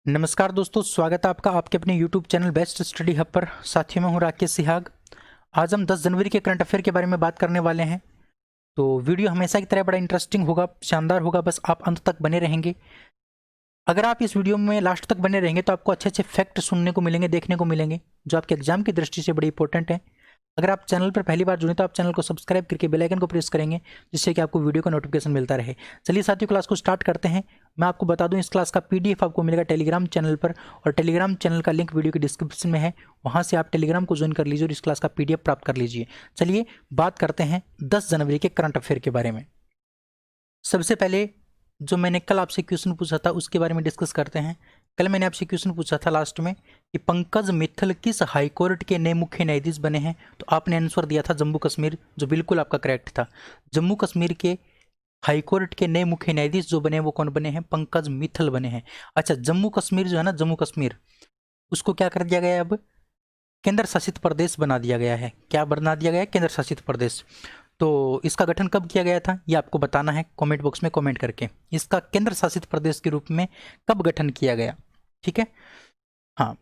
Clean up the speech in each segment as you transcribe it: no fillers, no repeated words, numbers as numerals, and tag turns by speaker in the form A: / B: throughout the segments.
A: नमस्कार दोस्तों, स्वागत है आपका आपके अपने YouTube channel best study hub पर। साथियों, मैं हूं राकेश सिहाग। आज हम 10 जनवरी के करंट अफेयर के बारे में बात करने वाले हैं। तो वीडियो हमेशा की तरह बड़ा इंटरेस्टिंग होगा, शानदार होगा, बस आप अंत तक बने रहेंगे। अगर आप इस वीडियो में लास्ट तक बने रहेंगे तो आपको अच्छे अच्छे फैक्ट सुनने को मिलेंगे, देखने को मिलेंगे, जो आपके एग्जाम की दृष्टि से बड़े इंपॉर्टेंट है। अगर आप चैनल पर पहली बार जुड़े तो आप चैनल को सब्सक्राइब करके बेल आइकन को प्रेस करेंगे, जिससे कि आपको वीडियो का नोटिफिकेशन मिलता रहे। चलिए साथियों, क्लास को स्टार्ट करते हैं। मैं आपको बता दूं, इस क्लास का पीडीएफ आपको मिलेगा टेलीग्राम चैनल पर, और टेलीग्राम चैनल का लिंक वीडियो के डिस्क्रिप्शन में है। वहां से आप टेलीग्राम को ज्वाइन कर लीजिए और इस क्लास का पीडीएफ प्राप्त कर लीजिए। चलिए बात करते हैं 10 जनवरी के करंट अफेयर के बारे में। सबसे पहले जो मैंने कल आपसे क्वेश्चन पूछा था उसके बारे में डिस्कस करते हैं। कल मैंने आपसे क्वेश्चन पूछा था लास्ट में कि पंकज मित्तल किस हाईकोर्ट के नए मुख्य न्यायाधीश बने हैं, तो आपने आंसर दिया था जम्मू कश्मीर, जो बिल्कुल आपका करेक्ट था। जम्मू कश्मीर के हाईकोर्ट के नए मुख्य न्यायाधीश जो बने वो कौन बने हैं? पंकज मित्तल बने हैं। अच्छा, जम्मू कश्मीर जो है ना, जम्मू कश्मीर, उसको क्या कर दिया गया है? अब केंद्र शासित प्रदेश बना दिया गया है। क्या बना दिया गया है? केंद्र शासित प्रदेश। तो इसका गठन कब किया गया था ये आपको बताना है कमेंट बॉक्स में कमेंट करके। इसका केंद्र शासित प्रदेश के रूप में कब गठन किया गया? ठीक है। हाँ,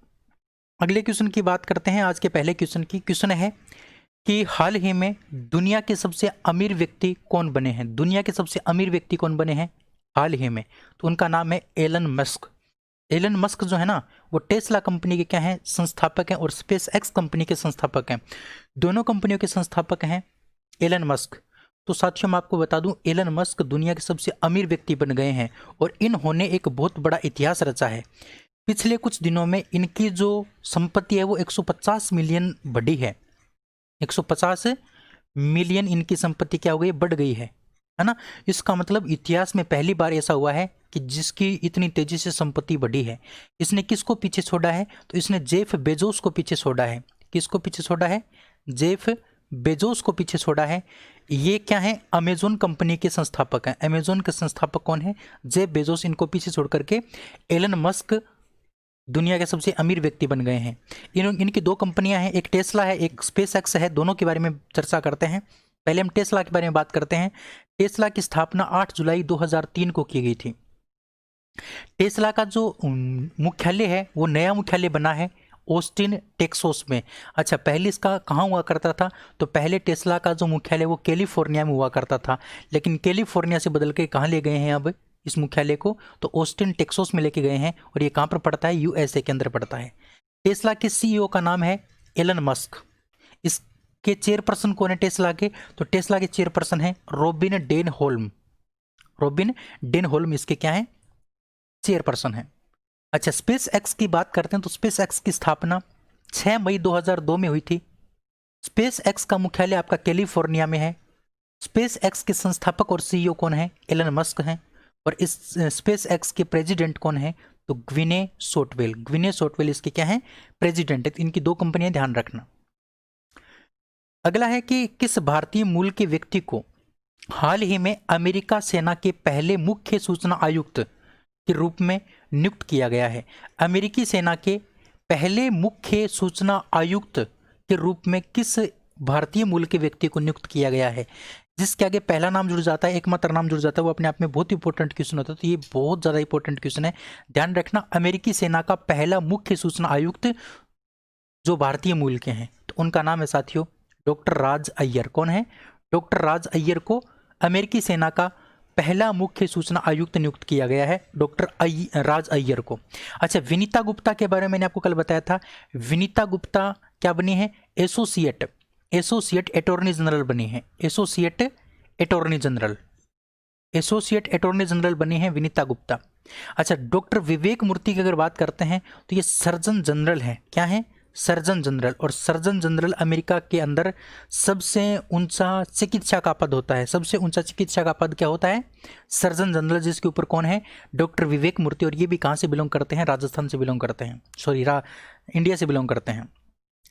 A: अगले क्वेश्चन की बात करते हैं। आज के पहले क्वेश्चन की क्वेश्चन है कि हाल ही में दुनिया के सबसे अमीर व्यक्ति कौन बने हैं? दुनिया के सबसे अमीर व्यक्ति कौन बने हैं हाल ही में? तो उनका नाम है एलन मस्क। एलन मस्क जो है ना, वो टेस्ला कंपनी के क्या हैं? संस्थापक हैं, और स्पेस एक्स कंपनी के संस्थापक हैं। दोनों कंपनियों के संस्थापक हैं एलन मस्क। तो साथियों, मैं आपको बता दूं, एलन मस्क दुनिया के सबसे अमीर व्यक्ति बन गए हैं, और इन्होंने एक बहुत बड़ा इतिहास रचा है। पिछले कुछ दिनों में इनकी जो संपत्ति है वो 150 मिलियन बढ़ी है। 150 मिलियन इनकी संपत्ति क्या हो गई? बढ़ गई है ना। इसका मतलब इतिहास में पहली बार ऐसा हुआ है कि जिसकी इतनी तेजी से संपत्ति बढ़ी है। इसने किसको पीछे छोड़ा है? तो इसने जेफ बेजोस को पीछे छोड़ा है। किसको पीछे छोड़ा है? जेफ बेजोस को पीछे छोड़ा है। ये क्या है? अमेजोन कंपनी के संस्थापक हैं। अमेजोन के संस्थापक कौन है? Jeff Bezos. इनको पीछे छोड़ करके एलन मस्क दुनिया के सबसे अमीर व्यक्ति बन गए हैं। इनकी दो कंपनियां हैं, एक टेस्ला है, एक स्पेस एक्स है। दोनों के बारे में चर्चा करते हैं। पहले हम टेस्ला के बारे में बात करते हैं। टेस्ला की स्थापना 8 जुलाई 2003 को की गई थी। टेस्ला का जो मुख्यालय है वो नया मुख्यालय बना है ऑस्टिन टेक्सास में। अच्छा, पहले इसका कहाँ हुआ करता था? तो पहले टेस्ला का जो मुख्यालय वो कैलिफोर्निया में हुआ करता था, लेकिन कैलिफोर्निया से बदल के कहाँ ले गए हैं अब इस मुख्यालय को? तो ऑस्टिन टेक्सास में लेके गए हैं, और ये कहाँ पर पड़ता है? यूएसए के अंदर पड़ता है। टेस्ला के सीईओ का नाम है एलन मस्क। इसके चेयरपर्सन कौन है टेस्ला के? तो टेस्ला के चेयरपर्सन है रॉबिन डेनहोल्म। रॉबिन डेनहोल्म इसके क्या है? चेयरपर्सन है। अच्छा, स्पेस एक्स की बात करते हैं। तो स्पेस एक्स की स्थापना 6 मई 2002 में हुई थी। स्पेस एक्स का मुख्यालय आपका कैलिफोर्निया में है। स्पेस एक्स के संस्थापक और सीईओ कौन है? एलन मस्क हैं। और इस स्पेस एक्स के प्रेसिडेंट कौन है? तो ग्विने सोटवेल। ग्विने सोटवेल इसके क्या है? प्रेसिडेंट है। इनकी दो कंपनियां, ध्यान रखना। अगला है कि किस भारतीय मूल के व्यक्ति को हाल ही में अमेरिका सेना के पहले मुख्य सूचना आयुक्त के रूप में नियुक्त किया गया है? अमेरिकी सेना के पहले मुख्य सूचना आयुक्त के रूप में किस भारतीय मूल के व्यक्ति को नियुक्त किया गया है? जिसके आगे पहला नाम जुड़ जाता है, एकमात्र नाम जुड़ जाता है, वो अपने आप में बहुत इंपॉर्टेंट क्वेश्चन होता है। तो ये बहुत ज़्यादा इंपॉर्टेंट क्वेश्चन है, ध्यान रखना। अमेरिकी सेना का पहला मुख्य सूचना आयुक्त जो भारतीय मूल के हैं, तो उनका नाम है साथियों डॉक्टर राज अय्यर। कौन है? डॉक्टर राज अय्यर को अमेरिकी सेना का पहला मुख्य सूचना आयुक्त नियुक्त किया गया है, डॉक्टर राज अय्यर को। अच्छा, विनीता गुप्ता के बारे में मैंने आपको कल बताया था। विनीता गुप्ता क्या बनी है? एसोसिएट अटॉर्नी जनरल बनी है। एसोसिएट अटॉर्नी जनरल बनी है विनीता गुप्ता। अच्छा, डॉक्टर विवेक मूर्ति की अगर बात करते हैं तो ये सर्जन जनरल है। क्या है? Surgeon general. और सर्जन जनरल अमेरिका के अंदर सबसे ऊंचा चिकित्सा का पद होता है। सबसे ऊंचा चिकित्सा का पद क्या होता है? सर्जन जनरल, जिसके ऊपर कौन है? डॉक्टर विवेक मूर्ति। और ये भी कहाँ से बिलोंग करते हैं? राजस्थान से बिलोंग करते हैं, सॉरी इंडिया से बिलोंग करते हैं।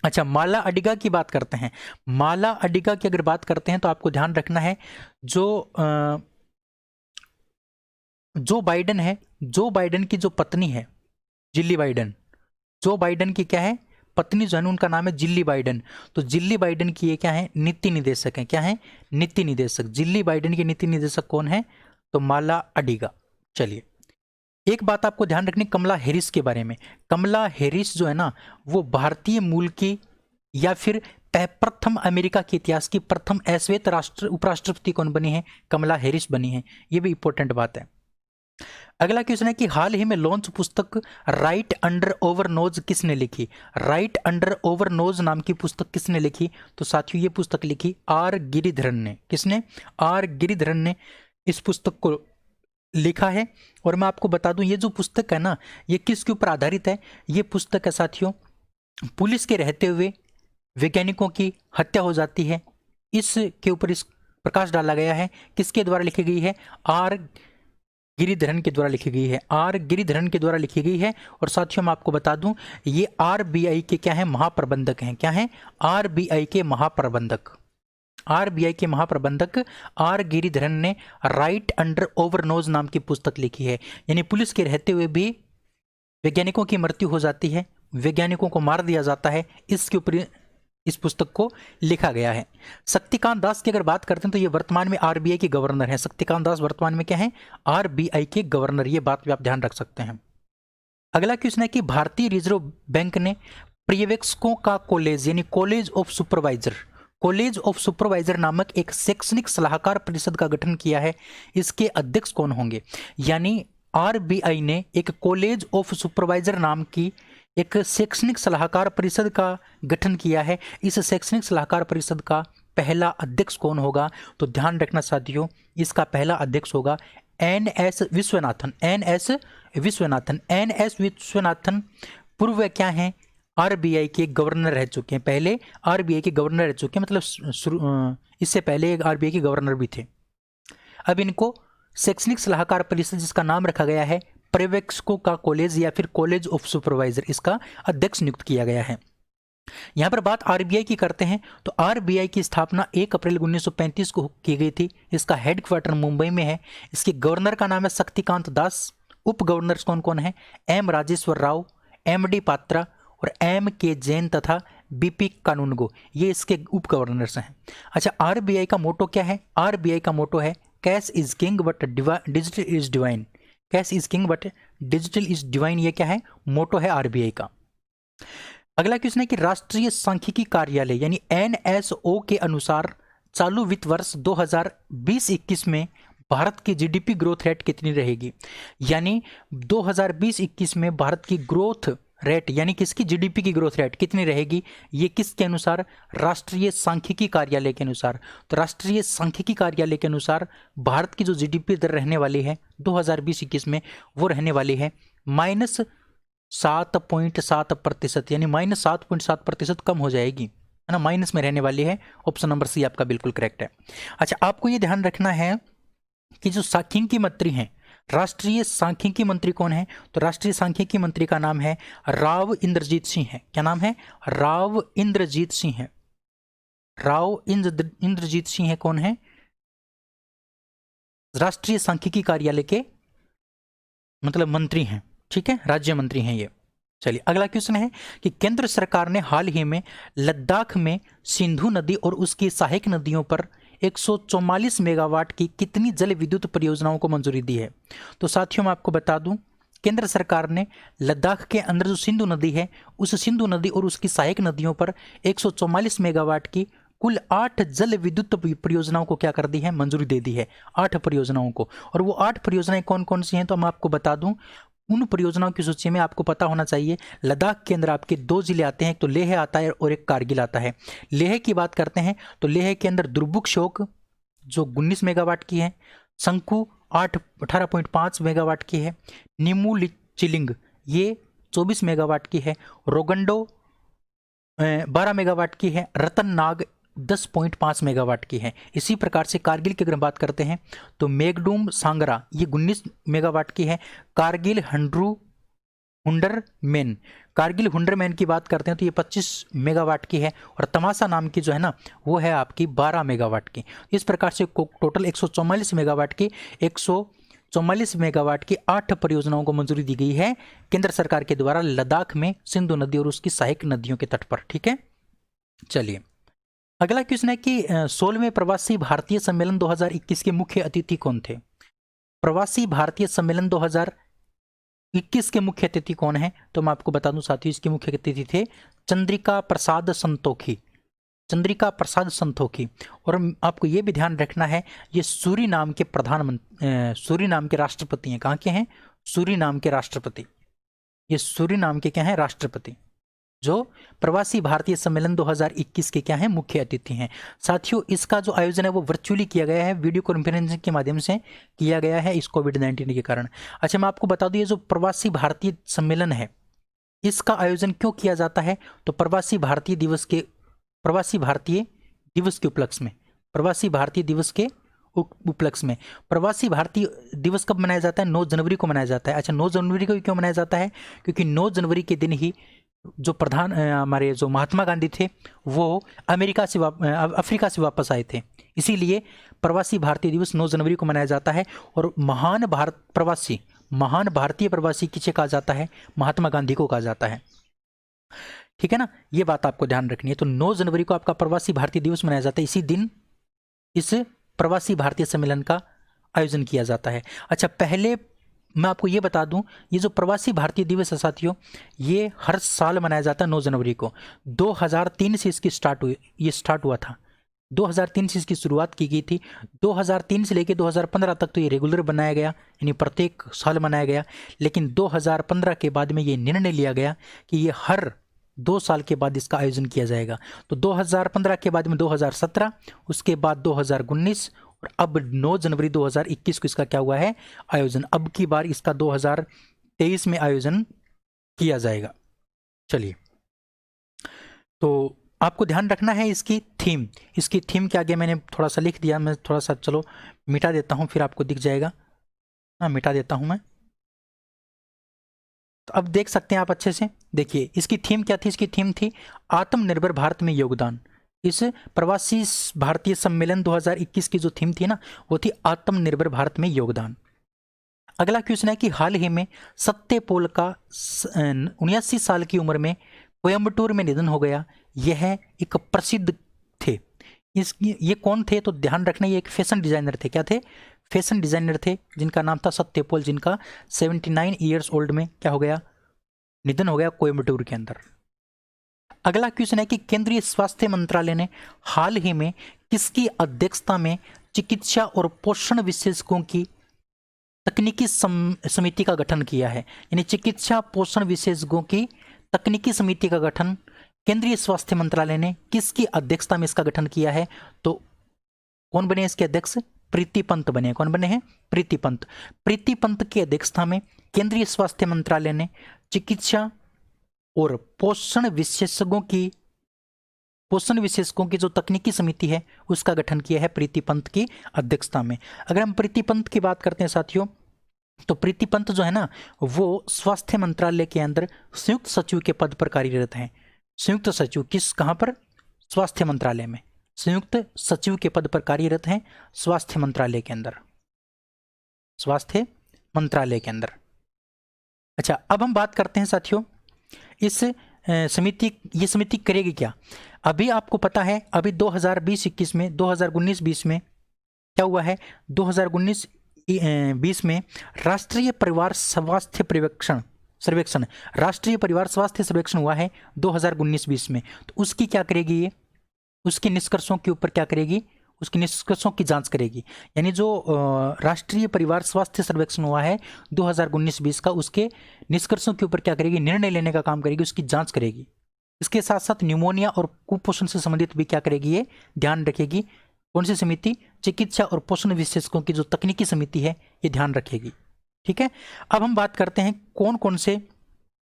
A: अच्छा, माला अडिगा की बात करते हैं। माला अडिगा की अगर बात करते हैं तो आपको ध्यान रखना है, जो बाइडन है, जो बाइडन की जो पत्नी है जिल्ली बाइडन, जो बाइडन की क्या है? पत्नी जो है उनका नाम है जिल्ली बाइडन। तो जिल्ली बाइडन की ये क्या है? नीति निदेशक है। क्या है? नीति निदेशक। जिल्ली बाइडन की नीति निदेशक कौन है? तो माला अडिगा। चलिए, एक बात आपको ध्यान रखनी कमला हैरिस के बारे में। कमला हैरिस जो है ना वो भारतीय मूल की या फिर प्रथम अमेरिका के इतिहास की प्रथम अश्वेत उपराष्ट्रपति कौन बनी है? कमला हैरिस बनी है। ये भी इंपॉर्टेंट बात है। अगला क्वेश्चन है कि हाल ही में लॉन्च पुस्तक राइट अंडर ओवर नोज किसने लिखी? राइट अंडर ओवर नोज नाम की पुस्तक किसने लिखी? तो साथियों ये पुस्तक लिखी आर गिरिधरन ने। किसने? आर गिरिधरन ने इस पुस्तक को लिखा है। और मैं आपको बता दूं ये जो पुस्तक है ना ये किसके ऊपर आधारित है? ये पुस्तक है साथियों पुलिस के रहते हुए वैज्ञानिकों की हत्या हो जाती है, इसके ऊपर इस प्रकाश डाला गया है। किसके द्वारा लिखी गई है? आर गिरिधरन के द्वारा लिखी गई है। आर गिरिधरन के द्वारा लिखी गई है। और साथियों मैं आपको बता दूं ये आरबीआई के क्या है? महाप्रबंधक हैं। क्या है? आरबीआई के महाप्रबंधक। आरबीआई के महाप्रबंधक आर गिरिधरन ने राइट अंडर ओवर नोज नाम की पुस्तक लिखी है। यानी पुलिस के रहते हुए भी वैज्ञानिकों की मृत्यु हो जाती है, वैज्ञानिकों को मार दिया जाता है, इसके ऊपर इस पुस्तक को लिखा गया है। शक्तिकांत दास की अगर बात करते हैं तो ये वर्तमान में आरबीआई के गवर्नर हैं। शक्तिकांत दास वर्तमान में क्या है? आरबीआई के गवर्नर। ये बात भी आप ध्यान रख सकते हैं। अगला क्वेश्चन है कि भारतीय रिजर्व बैंक ने पर्यवेक्षकों का कॉलेज यानी कॉलेज ऑफ सुपरवाइजर नामक एक शैक्षणिक सलाहकार परिषद का गठन किया है। इसके अध्यक्ष कौन होंगे? यानी आरबीआई ने एक कॉलेज ऑफ सुपरवाइजर नाम की एक शैक्षणिक सलाहकार परिषद का गठन किया है। इस शैक्षणिक सलाहकार परिषद का पहला अध्यक्ष कौन होगा? तो ध्यान रखना साथियों इसका पहला अध्यक्ष होगा एन.एस. विश्वनाथन। एन.एस. विश्वनाथन पूर्व क्या हैं? आरबीआई के गवर्नर रह चुके हैं। पहले आरबीआई के गवर्नर रह चुके हैं, मतलब इससे पहले आरबीआई के गवर्नर भी थे। अब इनको शैक्षणिक सलाहकार परिषद जिसका नाम रखा गया है पर्यवेक्षकों का कॉलेज या फिर कॉलेज ऑफ सुपरवाइजर, इसका अध्यक्ष नियुक्त किया गया है। यहां पर बात आरबीआई की करते हैं तो आरबीआई की स्थापना 1 अप्रैल 1935 को की गई थी। इसका हेडक्वार्टर मुंबई में है। इसके गवर्नर का नाम है शक्तिकांत दास। उप गवर्नर कौन कौन है? M Rajeshwar Rao, MD. पात्रा और एम.के. जैन तथा बी.पी. कानूनगो, ये इसके उप गवर्नर्स हैं। अच्छा, आरबीआई का मोटो क्या है? आरबीआई का मोटो है cash is king but digital is divine. Cash is king but digital is divine, ये क्या है? मोटो है आरबीआई का। अगला क्वेश्चन है कि राष्ट्रीय सांख्यिकी कार्यालय यानी एनएसओ के अनुसार चालू वित्त वर्ष 2020-21 में भारत की जीडीपी ग्रोथ रेट कितनी रहेगी? यानी 2020-21 में भारत की ग्रोथ रेट यानी किसकी? जीडीपी की ग्रोथ रेट कितनी रहेगी? ये किसके अनुसार? राष्ट्रीय सांख्यिकी कार्यालय के अनुसार। तो राष्ट्रीय सांख्यिकी कार्यालय के अनुसार भारत की जो जीडीपी दर रहने वाली है 2020-21 में वो रहने वाली है -7.7%, यानी -7.7% कम हो जाएगी, है ना, माइनस में रहने वाली है। ऑप्शन नंबर सी आपका बिल्कुल करेक्ट है। अच्छा, आपको ये ध्यान रखना है कि जो सांख्यिकी मंत्री हैं, राष्ट्रीय सांख्यिकी मंत्री कौन है? तो राष्ट्रीय सांख्यिकी मंत्री का नाम है राव इंद्रजीत सिंह है। क्या नाम है? राव इंद्रजीत सिंह है। राव इंद्रजीत सिंह है कौन है? राष्ट्रीय सांख्यिकी कार्यालय के मतलब मंत्री हैं, ठीक है, राज्य मंत्री हैं ये। चलिए अगला क्वेश्चन है कि केंद्र सरकार ने हाल ही में लद्दाख में सिंधु नदी और उसकी सहायक नदियों पर 144 मेगावाट की कितनी जल विद्युत परियोजनाओं को मंजूरी दी है? तो साथियों मैं आपको बता दूं केंद्र सरकार ने लद्दाख के अंदर जो सिंधु नदी है उस सिंधु नदी और उसकी सहायक नदियों पर 144 मेगावाट की कुल 8 जल विद्युत परियोजनाओं को क्या कर दी है? मंजूरी दे दी है 8 परियोजनाओं को। और वो 8 परियोजनाएं कौन कौन सी हैं? तो मैं आपको बता दूं उन परियोजनाओं की सूची में आपको पता होना चाहिए लद्दाख के अंदर आपके 2 जिले आते हैं, एक तो लेह आता है और एक कारगिल आता है। लेह की बात करते हैं तो लेह के अंदर दुर्बुक शोक जो 19 मेगावाट की है, शंकु 18.5 मेगावाट की है, निमू चिलिंग ये 24 मेगावाट की है, रोगंडो 12 मेगावाट की है, रतननाग 10.5 मेगावाट की है। इसी प्रकार से कारगिल की अगर बात करते हैं तो मेघडूम सांगरा ये 19 मेगावाट की है, कारगिल हुंडरमैन की बात करते हैं तो ये 25 मेगावाट की है, और तमाशा नाम की जो है ना वो है आपकी 12 मेगावाट की। इस प्रकार से टोटल 144 मेगावाट की 8 परियोजनाओं को मंजूरी दी गई है केंद्र सरकार के द्वारा लद्दाख में सिंधु नदी और उसकी सहायक नदियों के तट पर, ठीक है। चलिए अगला क्वेश्चन है कि 16वें प्रवासी भारतीय सम्मेलन 2021 के मुख्य अतिथि कौन थे? प्रवासी भारतीय सम्मेलन 21 के मुख्य अतिथि कौन है? तो मैं आपको बता दूं साथियों, इसके मुख्य अतिथि थे चंद्रिका प्रसाद संतोखी, चंद्रिका प्रसाद संतोखी। और आपको ये भी ध्यान रखना है, ये सूरीनाम के सूरीनाम के राष्ट्रपति हैं। कहाँ के हैं? सूरीनाम के राष्ट्रपति। ये सूरीनाम के क्या हैं? राष्ट्रपति, जो प्रवासी भारतीय सम्मेलन 2021 के क्या हैं? मुख्य अतिथि हैं। साथियों, इसका जो आयोजन है वो वर्चुअली किया गया है, वीडियो कॉन्फ्रेंसिंग के माध्यम से किया गया है इस कोविड-19 के कारण। अच्छा, मैं आपको बता दूं, ये जो प्रवासी भारतीय सम्मेलन है इसका आयोजन क्यों किया जाता है? तो प्रवासी भारतीय दिवस के उपलक्ष्य में, प्रवासी भारतीय दिवस के उपलक्ष्य में। प्रवासी भारतीय दिवस कब मनाया जाता है? 9 जनवरी को मनाया जाता है। अच्छा, 9 जनवरी को क्यों मनाया जाता है? क्योंकि 9 जनवरी के दिन ही जो हमारे जो महात्मा गांधी थे वो अफ्रीका से वापस आए थे, इसीलिए प्रवासी भारतीय दिवस 9 जनवरी को मनाया जाता है। और महान भारतीय प्रवासी किसे कहा जाता है? महात्मा गांधी को कहा जाता है। ठीक है ना, ये बात आपको ध्यान रखनी है। तो 9 जनवरी को आपका प्रवासी भारतीय दिवस मनाया जाता है, इसी दिन इस प्रवासी भारतीय सम्मेलन का आयोजन किया जाता है। अच्छा, पहले मैं आपको ये बता दूं, ये जो प्रवासी भारतीय दिवस है साथियों, ये हर साल मनाया जाता है 9 जनवरी को। 2003 से इसकी स्टार्ट हुआ था, 2003 से इसकी शुरुआत की गई थी। 2003 से लेकर 2015 तक तो ये रेगुलर बनाया गया, यानी प्रत्येक साल मनाया गया। लेकिन 2015 के बाद में ये निर्णय लिया गया कि ये हर 2 साल के बाद इसका आयोजन किया जाएगा। तो 2015 के बाद में 2017, उसके बाद 2019 और अब 9 जनवरी 2021 को इसका क्या हुआ है? आयोजन। अब की बार इसका 2023 में आयोजन किया जाएगा। चलिए, तो आपको ध्यान रखना है इसकी थीम के आगे मैंने थोड़ा सा लिख दिया, मैं थोड़ा सा चलो मिटा देता हूं, फिर आपको दिख जाएगा। हाँ, मिटा देता हूं मैं, तो अब देख सकते हैं आप अच्छे से। देखिए, इसकी थीम क्या थी? इसकी थीम थी आत्मनिर्भर भारत में योगदान। इस प्रवासी भारतीय सम्मेलन 2021 की जो थीम थी ना, वो थी आत्मनिर्भर भारत में योगदान। अगला क्वेश्चन है कि हाल ही में सत्यपोल का 79 साल की उम्र में कोयम्बटूर में निधन हो गया। यह एक प्रसिद्ध थे, ये कौन थे? तो ध्यान रखना, ये एक फैशन डिजाइनर थे। क्या थे? फैशन डिजाइनर थे, जिनका नाम था सत्यपोल, जिनका 79 ईयर्स ओल्ड में क्या हो गया? निधन हो गया कोयम्बटूर के अंदर। अगला क्वेश्चन है कि केंद्रीय स्वास्थ्य मंत्रालय ने हाल ही में किसकी अध्यक्षता में चिकित्सा और पोषण विशेषज्ञों की तकनीकी समिति का गठन किया है? यानी चिकित्सा पोषण विशेषज्ञों की तकनीकी समिति का गठन केंद्रीय स्वास्थ्य मंत्रालय ने किसकी अध्यक्षता में इसका गठन किया है? तो कौन बने इसके अध्यक्ष? प्रीति पंत बने। कौन बने हैं? प्रीति पंत। प्रीति पंत की अध्यक्षता में केंद्रीय स्वास्थ्य मंत्रालय ने चिकित्सा और पोषण विशेषज्ञों की जो तकनीकी समिति है उसका गठन किया है प्रीति पंत की अध्यक्षता में। अगर हम प्रीति पंत की बात करते हैं साथियों, तो प्रीति पंत जो है ना, वो स्वास्थ्य मंत्रालय के अंदर संयुक्त सचिव के पद पर कार्यरत हैं। संयुक्त सचिव कहां पर? स्वास्थ्य मंत्रालय में संयुक्त सचिव के पद पर कार्यरत हैं स्वास्थ्य मंत्रालय के अंदर, स्वास्थ्य मंत्रालय के अंदर। अच्छा, अब हम बात करते हैं साथियों, ये समिति करेगी क्या? अभी आपको पता है, अभी 2020-21 में 2019-20 में क्या हुआ है? 2019-20 में राष्ट्रीय परिवार स्वास्थ्य सर्वेक्षण राष्ट्रीय परिवार स्वास्थ्य सर्वेक्षण हुआ है 2019-20 में। तो उसकी क्या करेगी? ये उसके निष्कर्षों के ऊपर क्या करेगी? उसके निष्कर्षों की जांच करेगी। यानी जो राष्ट्रीय परिवार स्वास्थ्य सर्वेक्षण हुआ है 2019-20 का, उसके निष्कर्षों के ऊपर क्या करेगी? निर्णय लेने का काम करेगी, उसकी जांच करेगी। इसके साथ साथ न्यूमोनिया और कुपोषण से संबंधित भी क्या करेगी? ये ध्यान रखेगी। कौन सी समिति? चिकित्सा और पोषण विशेषज्ञों की जो तकनीकी समिति है ये ध्यान रखेगी। ठीक है, अब हम बात करते हैं कौन कौन से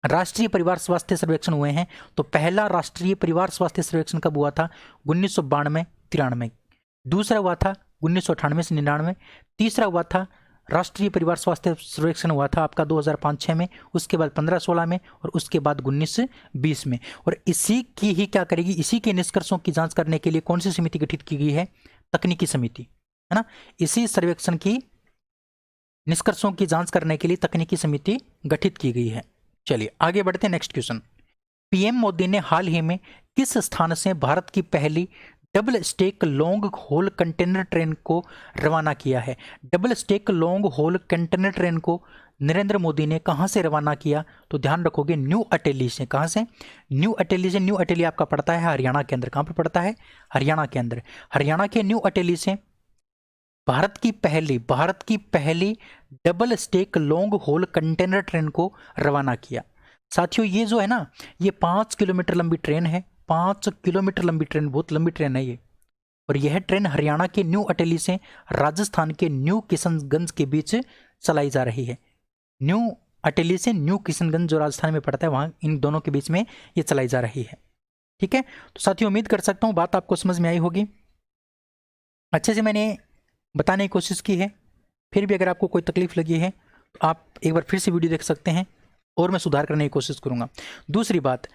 A: राष्ट्रीय परिवार स्वास्थ्य सर्वेक्षण हुए हैं। तो पहला राष्ट्रीय परिवार स्वास्थ्य सर्वेक्षण कब हुआ था? 1992-93। दूसरा हुआ था 1998 से 99। तीसरा हुआ था राष्ट्रीय परिवार स्वास्थ्य सर्वेक्षण हुआ था आपका 2005-06 में, उसके बाद 15-16 में और उसके बाद 19-20 में। और इसी की ही क्या करेगी? इसी के निष्कर्षों की जांच करने के लिए कौन सी समिति गठित की गई है? तकनीकी समिति, है ना। इसी सर्वेक्षण की निष्कर्षों की जांच करने के लिए तकनीकी समिति गठित की गई है। चलिए आगे बढ़ते हैं। नेक्स्ट क्वेश्चन, पीएम मोदी ने हाल ही में किस स्थान से भारत की पहली double stack long haul container train को रवाना किया है। Double stack long haul container train को नरेंद्र मोदी ने कहाँ से रवाना किया? तो ध्यान रखोगे न्यू अटेली से। कहाँ से? न्यू अटेली से। न्यू अटेली आपका पड़ता है हरियाणा के अंदर। कहाँ पर पड़ता है? हरियाणा के अंदर। हरियाणा के न्यू अटेली से भारत की पहली double stack long haul container train को रवाना किया। साथियों ये जो है ना, ये 5 किलोमीटर लंबी ट्रेन है। 5 किलोमीटर लंबी ट्रेन, बहुत लंबी ट्रेन है ये। और यह ट्रेन हरियाणा के न्यू अटेली से राजस्थान के न्यू किशनगंज के बीच चलाई जा रही है। न्यू अटेली से न्यू किशनगंज जो राजस्थान में पड़ता है, वहां इन दोनों के बीच में ये चलाई जा रही है। ठीक है, तो साथियों उम्मीद कर सकता हूँ बात आपको समझ में आई होगी। अच्छे से मैंने बताने की कोशिश की है। फिर भी अगर आपको कोई तकलीफ लगी है तो आप एक बार फिर से वीडियो देख सकते हैं और मैं सुधार करने की कोशिश करूंगा। दूसरी बात,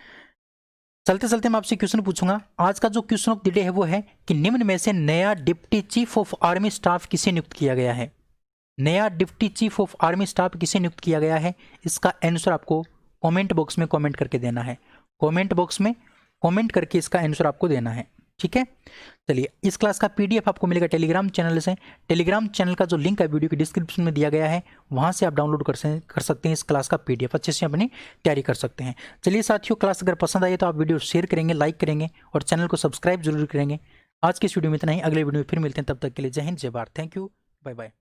A: चलते चलते मैं आपसे क्वेश्चन पूछूंगा। आज का जो क्वेश्चन ऑफ द डे है वो है कि निम्न में से नया deputy chief of army staff किसे नियुक्त किया गया है? नया deputy chief of army staff किसे नियुक्त किया गया है? इसका आंसर आपको कमेंट बॉक्स में कमेंट करके देना है। कमेंट बॉक्स में कमेंट करके इसका आंसर आपको देना है। ठीक है, चलिए इस क्लास का पीडीएफ आपको मिलेगा टेलीग्राम चैनल से। टेलीग्राम चैनल का जो लिंक है वीडियो के डिस्क्रिप्शन में दिया गया है, वहां से आप डाउनलोड कर सकते हैं इस क्लास का पीडीएफ। अच्छे से अपनी तैयारी कर सकते हैं। चलिए साथियों, क्लास अगर पसंद आई तो आप वीडियो शेयर करेंगे, लाइक करेंगे और चैनल को सब्सक्राइब जरूर करेंगे। आज की इस वीडियो में इतना ही। अगले वीडियो में फिर मिलते हैं, तब तक के लिए Jai Hind, Jai Bharat. Thank you, bye bye.